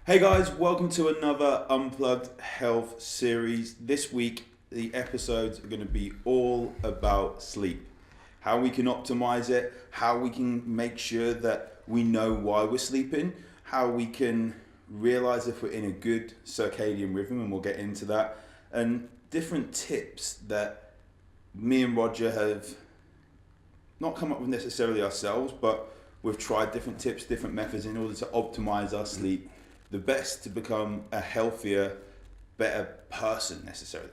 Hey guys, welcome to another Unplugged Health series. This week, the episodes are going to be all about sleep. How we can optimize it, how we can make sure that we know why we're sleeping, how we can realize if we're in a good circadian rhythm, and we'll get into that, and different tips that me and Roger have not come up with necessarily ourselves, but we've tried different tips, different methods in order to optimize our sleep the best to become a healthier, better person necessarily.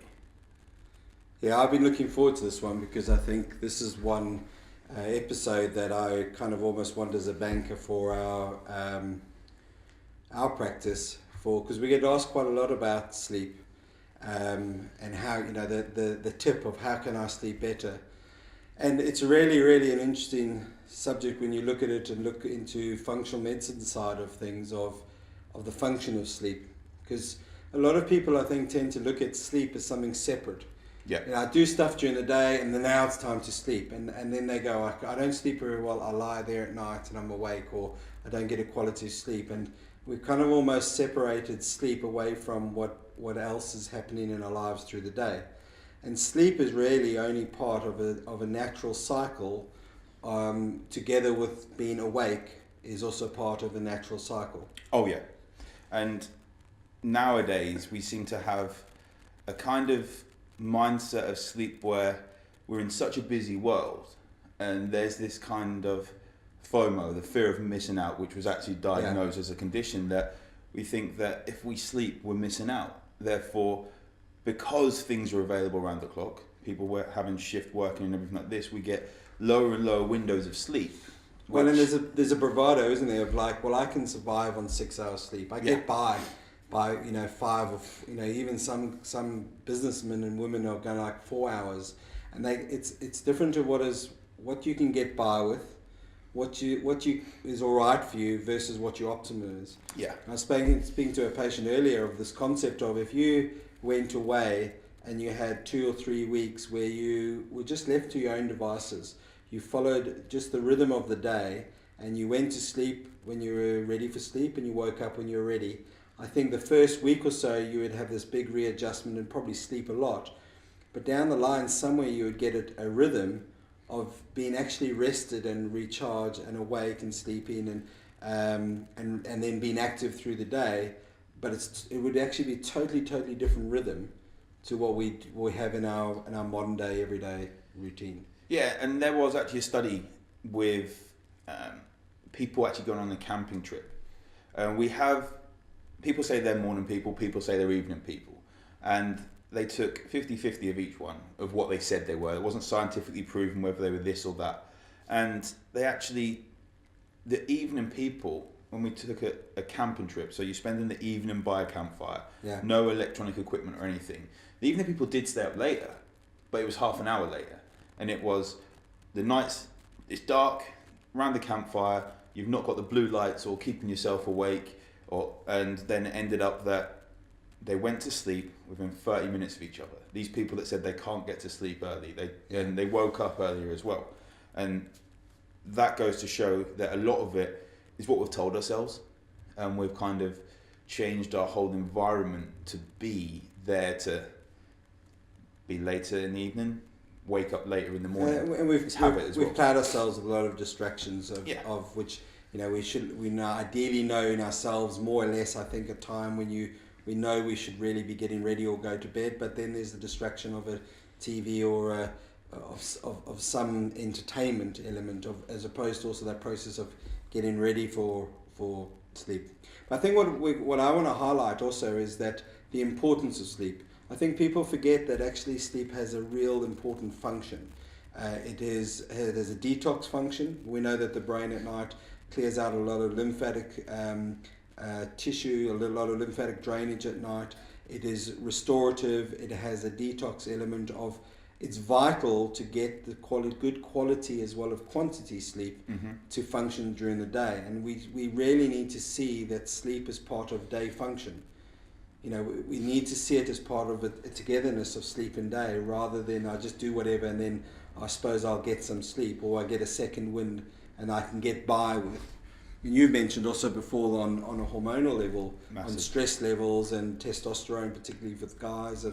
Yeah, I've been looking forward to this one because I think this is one episode that I kind of almost want as a banker for our practice because we get asked quite a lot about sleep and how the tip of how can I sleep better, and it's really an interesting subject when you look at it and look into functional medicine side of things of the function of sleep, because a lot of people I think tend to look at sleep as something separate. Yeah. I do stuff during the day and then now it's time to sleep, and then they go, I don't sleep very well, I lie there at night and I'm awake, or I don't get a quality sleep, and we've kind of almost separated sleep away from what else is happening in our lives through the day. And sleep is really only part of a natural cycle, together with being awake is also part of a natural cycle. Oh yeah. And nowadays we seem to have a kind of mindset of sleep where we're in such a busy world, and there's this kind of FOMO, the fear of missing out, which was actually diagnosed as a condition, that we think that if we sleep, we're missing out. Therefore, because things are available around the clock, people were having shift working and everything like this, we get lower and lower windows of sleep. Well, and there's a bravado, isn't there, of like, well, I can survive on 6 hours sleep. I get by 5 of, even some businessmen and women are going like 4 hours, and it's different to what you can get by with, what you is all right for you versus what your optimum is. Yeah. I was speaking to a patient earlier of this concept of, if you went away and you had 2 or 3 weeks where you were just left to your own devices, you followed just the rhythm of the day, and you went to sleep when you were ready for sleep and you woke up when you were ready. I think the first week or so you would have this big readjustment and probably sleep a lot. But down the line somewhere you would get a rhythm of being actually rested and recharged and awake and sleeping and then being active through the day. But it would actually be totally different rhythm to what we have in our modern day everyday routine. Yeah, and there was actually a study with people actually going on a camping trip. We have people say they're morning people say they're evening people, and they took 50-50 of each one of what they said they were. It wasn't scientifically proven whether they were this or that, and they actually, the evening people, when we took a camping trip, so you spend in the evening by a campfire, no electronic equipment or anything, the evening people did stay up later, but it was half an hour later. And it was the nights, it's dark, around the campfire, you've not got the blue lights or keeping yourself awake, and then it ended up that they went to sleep within 30 minutes of each other. These people that said they can't get to sleep early, and they woke up earlier as well. And that goes to show that a lot of it is what we've told ourselves, and we've kind of changed our whole environment to be there to be later in the evening, wake up later in the morning. And we've plowed ourselves with a lot of distractions of which we ideally know in ourselves more or less, I think, a time when we know we should really be getting ready or go to bed, but then there's the distraction of a TV or of some entertainment element as opposed to also that process of getting ready for sleep. But I think what I want to highlight also is that the importance of sleep. I think people forget that actually sleep has a real important function. There's a detox function. We know that the brain at night clears out a lot of lymphatic tissue, a lot of lymphatic drainage at night. It is restorative. It has a detox element of. It's vital to get the good quality as well as quantity sleep to function during the day. And we really need to see that sleep is part of day function. We need to see it as part of a togetherness of sleep and day, rather than I just do whatever and then I suppose I'll get some sleep, or I get a second wind and I can get by with. You mentioned also before on a hormonal level, Massive. on stress levels and testosterone, particularly with guys,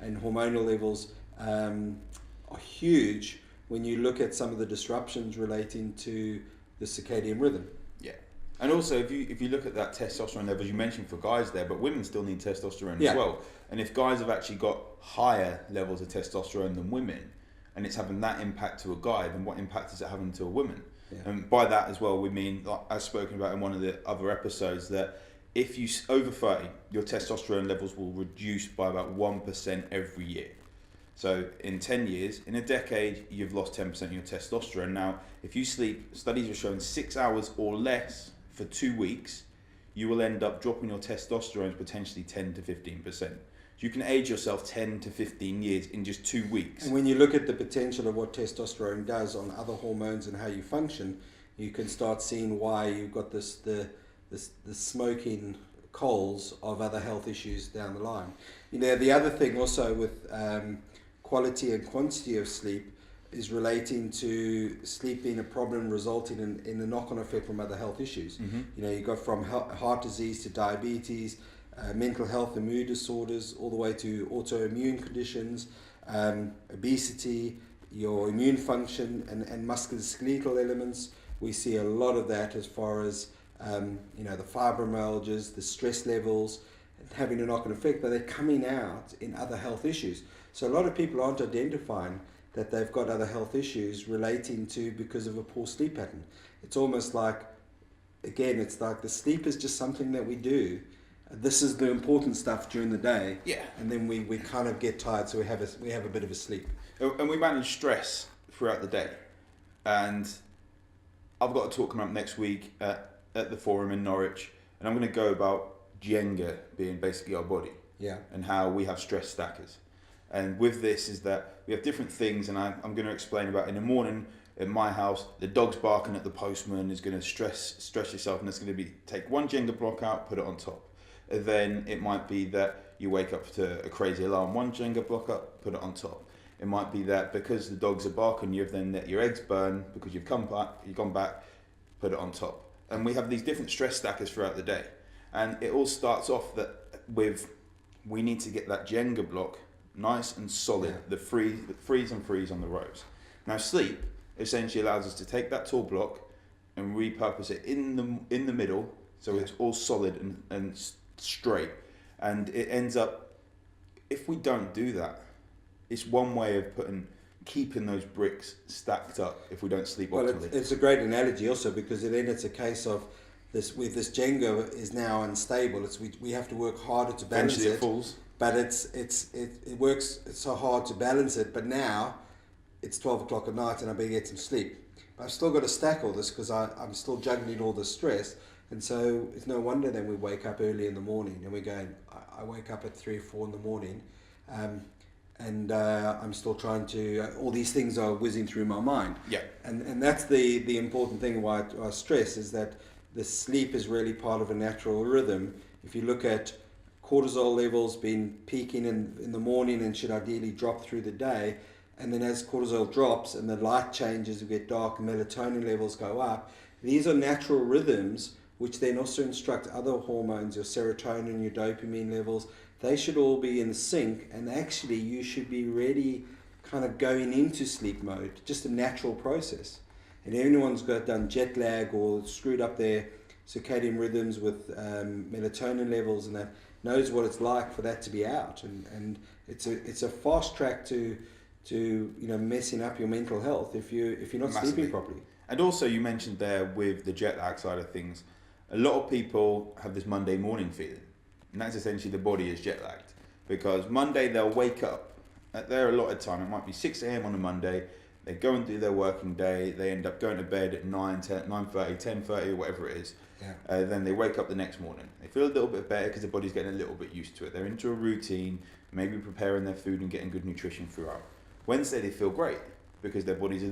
and hormonal levels are huge when you look at some of the disruptions relating to the circadian rhythm. Yeah. And also, if you look at that testosterone levels you mentioned for guys there, but women still need testosterone as well. And if guys have actually got higher levels of testosterone than women, and it's having that impact to a guy, then what impact is it having to a woman? Yeah. And by that as well, we mean, like I've spoken about in one of the other episodes, that if you over 30, your testosterone levels will reduce by about 1% every year. So in 10 years, in a decade, you've lost 10% of your testosterone. Now, if you sleep, studies are showing 6 hours or less for 2 weeks, you will end up dropping your testosterone potentially 10 to 15%. You can age yourself 10 to 15 years in just 2 weeks. And when you look at the potential of what testosterone does on other hormones and how you function, you can start seeing why you've got the smoking coals of other health issues down the line. You know, the other thing also with quality and quantity of sleep is relating to sleep being a problem resulting in a knock-on effect from other health issues. Mm-hmm. You know, you go from heart disease to diabetes, mental health and mood disorders, all the way to autoimmune conditions, obesity, your immune function and musculoskeletal elements. We see a lot of that as far as you know, the fibromyalgias, the stress levels, having a knock-on effect, but they're coming out in other health issues. So a lot of people aren't identifying that they've got other health issues relating to because of a poor sleep pattern. It's almost like, again, it's like the sleep is just something that we do. This is the important stuff during the day, and then we kind of get tired, so we have a bit of a sleep. And we manage stress throughout the day. And I've got a talk coming up next week at the forum in Norwich, and I'm going to go about Jenga being basically our body, and how we have stress stackers. And with this is that we have different things, and I'm going to explain about in the morning in my house, the dog's barking at the postman is going to stress yourself, and it's going to be take one Jenga block out, put it on top. And then it might be that you wake up to a crazy alarm, one Jenga block up, put it on top. It might be that because the dogs are barking, you've then let your eggs burn because you've gone back, put it on top. And we have these different stress stackers throughout the day. And it all starts off we need to get that Jenga block nice and solid, the freeze on the rows. Now sleep essentially allows us to take that tall block and repurpose it in the middle, so it's all solid and straight. And it ends up, if we don't do that, it's one way of keeping those bricks stacked up if we don't sleep optimally. Well, it's a great analogy also, because then it's a case of this Jenga is now unstable. We have to work harder to balance Eventually it. Falls. But it works so hard to balance it. But now it's 12 o'clock at night and I better get some sleep. But I've still got to stack all this because I'm still juggling all this stress. And so it's no wonder then we wake up early in the morning and we're going, I wake up at 3 or 4 in the morning, and I'm still trying to, all these things are whizzing through my mind. Yeah. And that's the important thing why I stress is that the sleep is really part of a natural rhythm. If you look at cortisol levels being peaking in the morning and should ideally drop through the day, and then as cortisol drops and the light changes, we get dark, melatonin levels go up. These are natural rhythms which then also instruct other hormones, your serotonin, your dopamine levels. They should all be in sync, and actually you should be ready kind of going into sleep mode, just a natural process. And anyone's done jet lag or screwed up their circadian rhythms with melatonin levels and that knows what it's like for that to be out, and it's a fast track to messing up your mental health if you're not sleeping properly. And also you mentioned there with the jet lag side of things, a lot of people have this Monday morning feeling, and that's essentially the body is jet lagged, because Monday they'll wake up at their allotted time. It might be 6 a.m. on a Monday. They go and do their working day. They end up going to bed at 9:30, 10:30, whatever it is. Yeah. Then they wake up the next morning. They feel a little bit better because the body's getting a little bit used to it. They're into a routine, maybe preparing their food and getting good nutrition throughout. Wednesday they feel great because their body's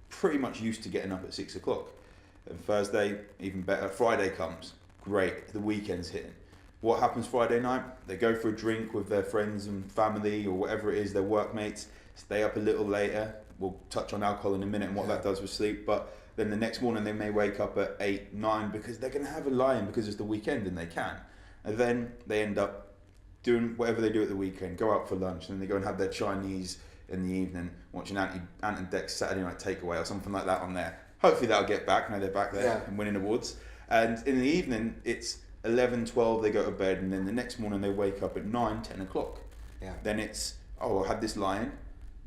pretty much used to getting up at 6 o'clock. And Thursday, even better. Friday comes, great. The weekend's hitting. What happens Friday night? They go for a drink with their friends and family or whatever it is, their workmates. Stay up a little later. We'll touch on alcohol in a minute and what that does with sleep. But then the next morning they may wake up at 8, 9 because they're going to have a lie-in because it's the weekend and they can. And then they end up doing whatever they do at the weekend, go out for lunch, and then they go and have their Chinese in the evening, watching Ant and Dec's Saturday Night Takeaway or something like that on there. Hopefully that'll get back, they're back there and winning awards. And in the evening, it's 11, 12, they go to bed, and then the next morning they wake up at 9, 10 o'clock. Yeah. Then it's, I had this lie-in,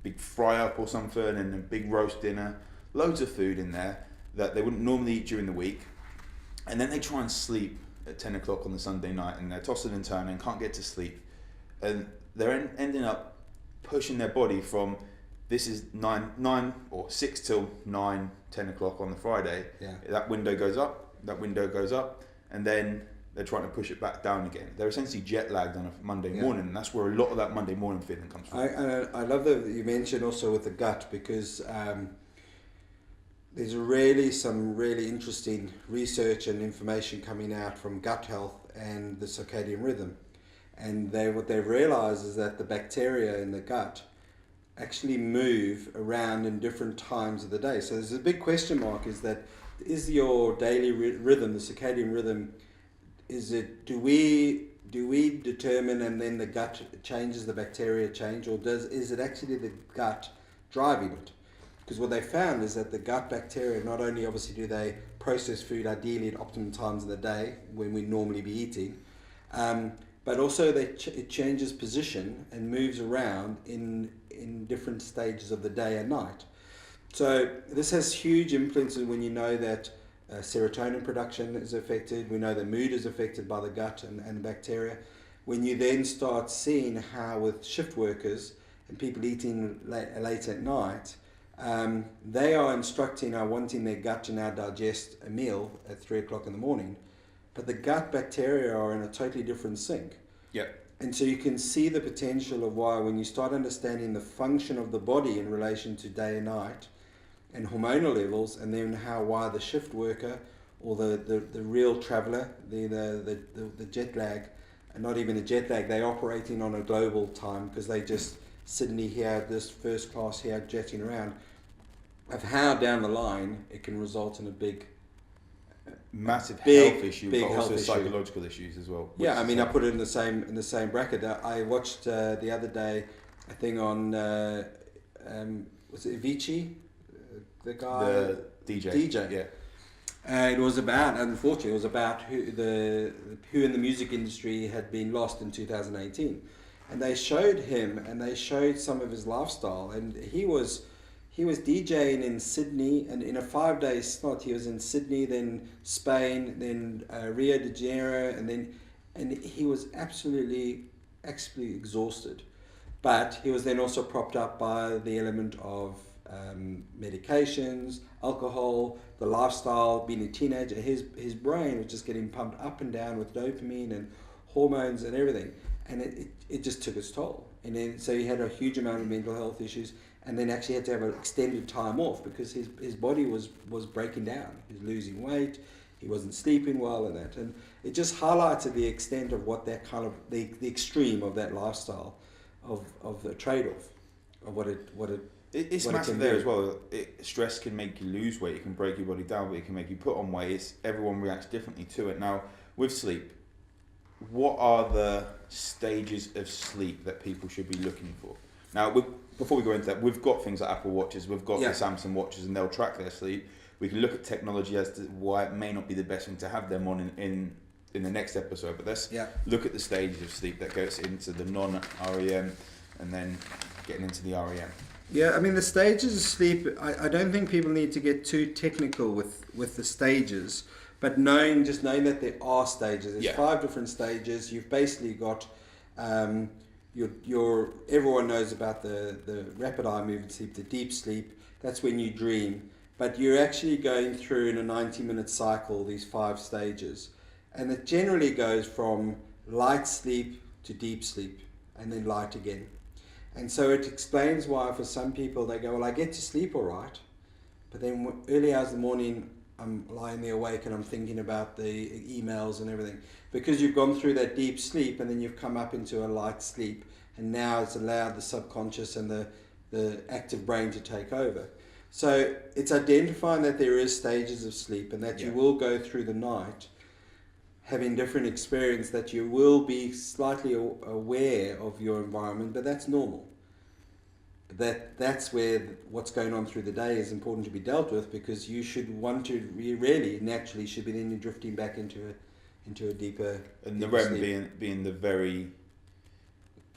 big fry up or something, and a big roast dinner, loads of food in there that they wouldn't normally eat during the week. And then they try and sleep at 10 o'clock on the Sunday night, and they're tossing and turning, can't get to sleep. And they're ending up pushing their body from, this is 9 or 6 till 9, 10 o'clock on the Friday. Yeah. That window goes up, and then they're trying to push it back down again. They're essentially jet lagged on a Monday morning, and that's where a lot of that Monday morning feeling comes from. I love that you mentioned also with the gut, because there's really some really interesting research and information coming out from gut health and the circadian rhythm. And what they've realized is that the bacteria in the gut actually move around in different times of the day. So there's a big question mark, is your daily rhythm, the circadian rhythm, do we determine and then the gut changes, the bacteria change, or is it actually the gut driving it? Because what they found is that the gut bacteria, not only obviously do they process food ideally at optimum times of the day when we normally be eating, but also it changes position and moves around in different stages of the day and night. So this has huge influences when you know that serotonin production is affected. We know that mood is affected by the gut and bacteria. When you then start seeing how with shift workers and people eating late at night, they are wanting their gut to now digest a meal at 3 o'clock in the morning, but the gut bacteria are in a totally different sync. Yep. And so you can see the potential of why, when you start understanding the function of the body in relation to day and night and hormonal levels, and then why the shift worker or the real traveler, the jet lag, and not even a jet lag, they're operating on a global time because they just Sydney here, this first class here, jetting around, of how down the line it can result in a massive health issue, but health also issue. Psychological issues as well. Yeah, I mean, I put it in the same bracket. I watched the other day a thing on was it Avicii, the guy, the DJ. Yeah. It was about, unfortunately, who in the music industry had been lost in 2018. And they showed him, and they showed some of his lifestyle, and he was DJing in Sydney, and in a 5-day slot, he was in Sydney, then Spain, then Rio de Janeiro, and he was absolutely exhausted. But he was then also propped up by the element of medications, alcohol, the lifestyle, being a teenager. His brain was just getting pumped up and down with dopamine and hormones and everything. And it just took its toll. And then so he had a huge amount of mental health issues, and then actually had to have an extended time off because his body was breaking down. He was losing weight, he wasn't sleeping well, and that. And it just highlighted the extent of what that kind of the extreme of that lifestyle of the trade-off of what it's massive there as well. Stress can make you lose weight, it can break your body down, but it can make you put on weight. Everyone reacts differently to it. Now with sleep, what are the stages of sleep that people should be looking for? Now, before we go into that, we've got things like Apple Watches, we've got the Samsung Watches, and they'll track their sleep. We can look at technology as to why it may not be the best thing to have them on in the next episode, but let's look at the stages of sleep that goes into the non-REM and then getting into the REM. Yeah, I mean, the stages of sleep, I don't think people need to get too technical with the stages, but knowing that there are stages. There's 5 different stages. You've basically got everyone knows about the rapid eye movement sleep, the deep sleep. That's when you dream, but you're actually going through in a 90-minute cycle these 5 stages, and it generally goes from light sleep to deep sleep and then light again. And so it explains why for some people they go, well, I get to sleep all right, but then early hours of the morning I'm lying there awake and I'm thinking about the emails and everything, because you've gone through that deep sleep and then you've come up into a light sleep, and now it's allowed the subconscious and the active brain to take over. So it's identifying that there is stages of sleep and that you will go through the night having different experience, that you will be slightly aware of your environment, but that's normal. That's where what's going on through the day is important to be dealt with, because you should want to really naturally should be then drifting back into a deeper, and the REM being the very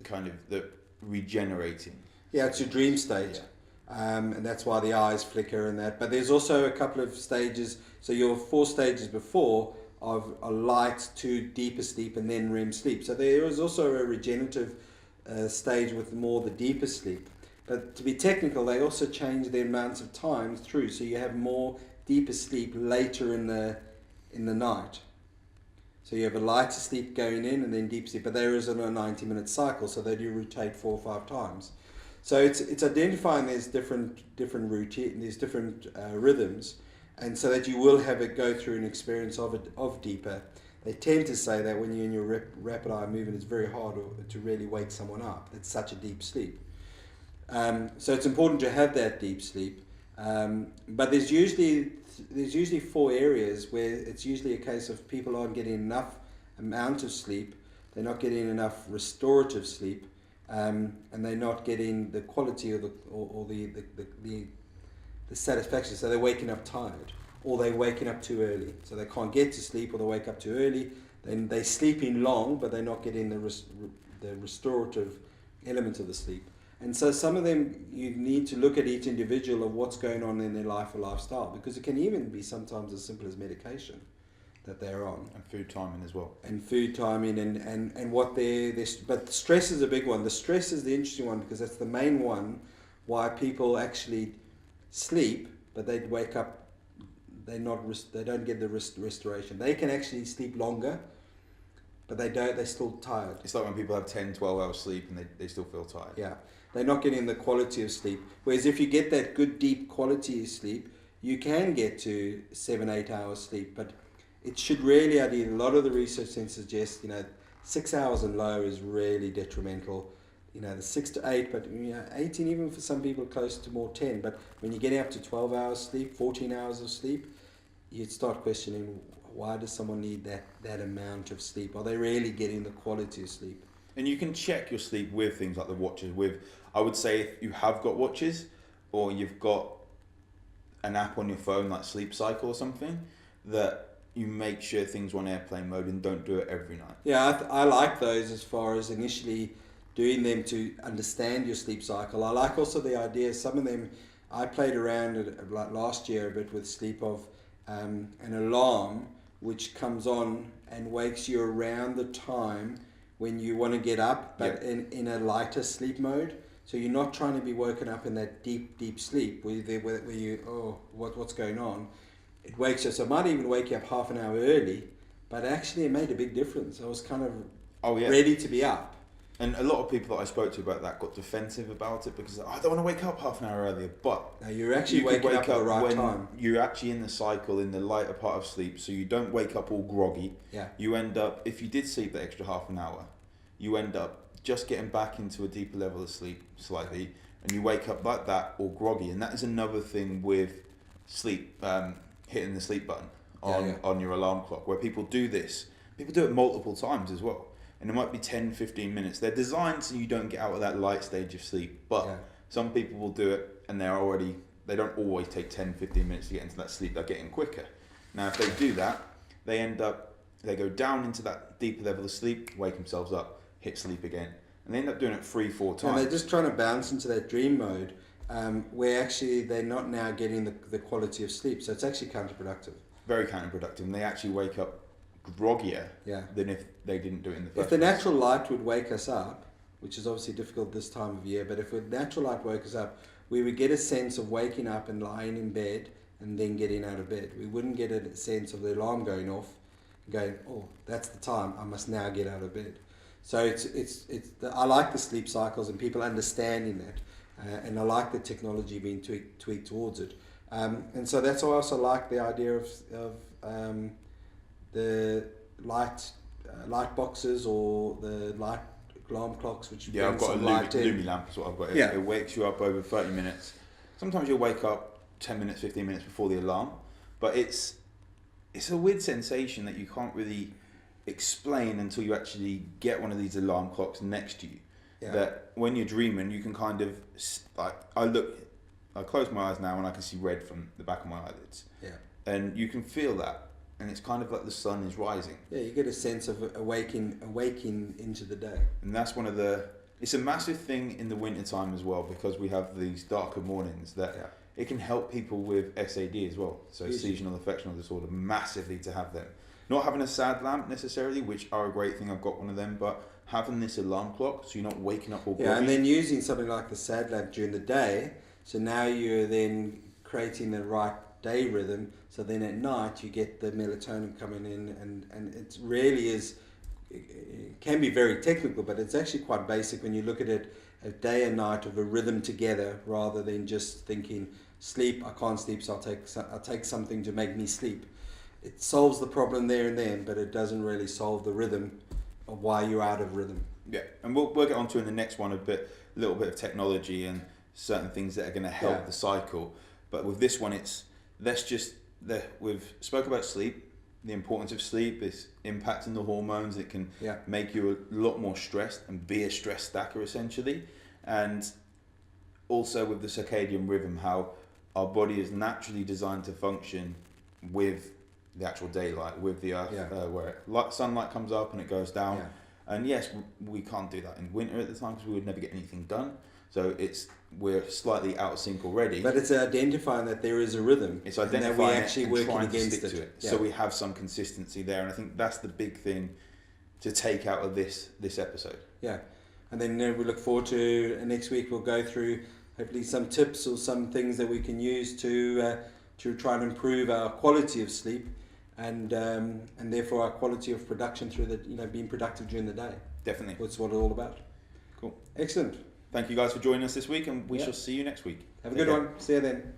kind of the regenerating. Yeah, it's your dream state. And that's why the eyes flicker and that. But there's also a couple of stages. So your 4 stages before of a light to deeper sleep and then REM sleep. So there is also a regenerative stage with more the deeper sleep. But to be technical, they also change the amounts of time through. So you have more deeper sleep later in the night. So you have a lighter sleep going in and then deep sleep. But there isn't a 90-minute cycle, so they do rotate 4 or 5 times. So it's identifying there's different routine, there's different rhythms, and so that you will have it go through an experience of deeper. They tend to say that when you're in your rapid eye movement, it's very hard to really wake someone up. It's such a deep sleep. So it's important to have that deep sleep. But there's usually 4 areas where it's usually a case of people aren't getting enough amount of sleep. They're not getting enough restorative sleep. And they're not getting the quality or the satisfaction. So they're waking up tired, or they're waking up too early. So they can't get to sleep, or they wake up too early. Then they're sleeping long, but they're not getting the restorative element of the sleep. And so some of them, you need to look at each individual of what's going on in their life or lifestyle, because it can even be sometimes as simple as medication that they're on. And food timing as well. And food timing and what but stress is a big one. The stress is the interesting one, because that's the main one why people actually sleep, but they wake up, they don't get the restoration. They can actually sleep longer, but they're still tired. It's like when people have 10, 12 hours sleep and they still feel tired. Yeah, they're not getting the quality of sleep. Whereas if you get that good deep quality of sleep, you can get to 7, 8 hours sleep, but it should really, a lot of the research then suggests, 6 hours and lower is really detrimental. The 6 to 8, but 18 even for some people close to more 10. But when you're getting up to 12 hours sleep, 14 hours of sleep, you'd start questioning, why does someone need that amount of sleep? Are they really getting the quality of sleep? And you can check your sleep with things like the watches. I would say if you have got watches, or you've got an app on your phone like Sleep Cycle or something, that you make sure things are on airplane mode and don't do it every night. Yeah, I like those as far as initially doing them to understand your sleep cycle. I like also the idea, some of them, I played around like last year a bit with sleep of an alarm which comes on and wakes you around the time when you want to get up, but in a lighter sleep mode. So you're not trying to be woken up in that deep sleep where you, what's going on? It wakes you, so it might even wake you up half an hour early, but actually it made a big difference. I was kind of ready to be up. And a lot of people that I spoke to about that got defensive about it, because I don't want to wake up half an hour earlier. But no, you're actually waking up at the right time. You're actually in the cycle, in the lighter part of sleep, so you don't wake up all groggy. Yeah. You end up, if you did sleep the extra half an hour, you end up just getting back into a deeper level of sleep slightly, and you wake up like that or groggy. And that is another thing with sleep, hitting the sleep button on your alarm clock, where people do this. People do it multiple times as well. And it might be 10, 15 minutes. They're designed so you don't get out of that light stage of sleep. But some people will do it and they don't always take 10, 15 minutes to get into that sleep. They're getting quicker. Now, if they do that, they go down into that deeper level of sleep, wake themselves up, hit sleep again. And they end up doing it 3, 4 times. And they're just trying to bounce into that dream mode where actually they're not now getting the quality of sleep. So it's actually counterproductive. Very counterproductive. And they actually wake up groggier than if they didn't do it in the first place. If the natural light would wake us up, which is obviously difficult this time of year, but if the natural light woke us up, we would get a sense of waking up and lying in bed and then getting out of bed. We wouldn't get a sense of the alarm going off and going, oh, that's the time, I must now get out of bed. So I like the sleep cycles and people understanding that, and I like the technology being tweaked towards it. And so that's why I also like the idea of the light boxes or the light alarm clocks, which I've got a Lumi lamp is what I've got. It wakes you up over 30 minutes. Sometimes you'll wake up 10 minutes, 15 minutes before the alarm. But it's a weird sensation that you can't really explain until you actually get one of these alarm clocks next to you. Yeah. That when you're dreaming, you can kind of, like, I close my eyes now and I can see red from the back of my eyelids. Yeah. And you can feel that. And it's kind of like the sun is rising. Yeah, you get a sense of awaking into the day. And that's it's a massive thing in the winter time as well, because we have these darker mornings that it can help people with SAD as well. So seasonal affectional disorder, massively to have them. Not having a SAD lamp necessarily, which are a great thing, I've got one of them, but having this alarm clock so you're not waking up all groggy. Yeah, and then using something like the SAD lamp during the day, so now you're then creating the right day rhythm, so then at night you get the melatonin coming in, and it really is, it can be very technical, but it's actually quite basic when you look at it, a day and night of a rhythm together, rather than just thinking, sleep, I can't sleep, so I'll take something to make me sleep. It solves the problem there and then, but it doesn't really solve the rhythm of why you're out of rhythm. Yeah, and we'll get onto in the next one a little bit of technology and certain things that are going to help the cycle. But with this one, we've spoke about sleep, the importance of sleep, is impacting the hormones. It can make you a lot more stressed and be a stress stacker essentially. And also with the circadian rhythm, how our body is naturally designed to function with the actual daylight, with the earth, where sunlight comes up and it goes down. And yes, we can't do that in winter at the time because we would never get anything done. So we're slightly out of sync already. But it's identifying that there is a rhythm. It's identifying and that we actually and working trying against to stick to it. So we have some consistency there, and I think that's the big thing to take out of this episode. Yeah, and then we look forward to next week. We'll go through hopefully some tips or some things that we can use to try and improve our quality of sleep, and therefore our quality of production through being productive during the day. Definitely. That's what it's all about. Cool. Excellent. Thank you guys for joining us this week, and we shall see you next week. Have a good one. See you then.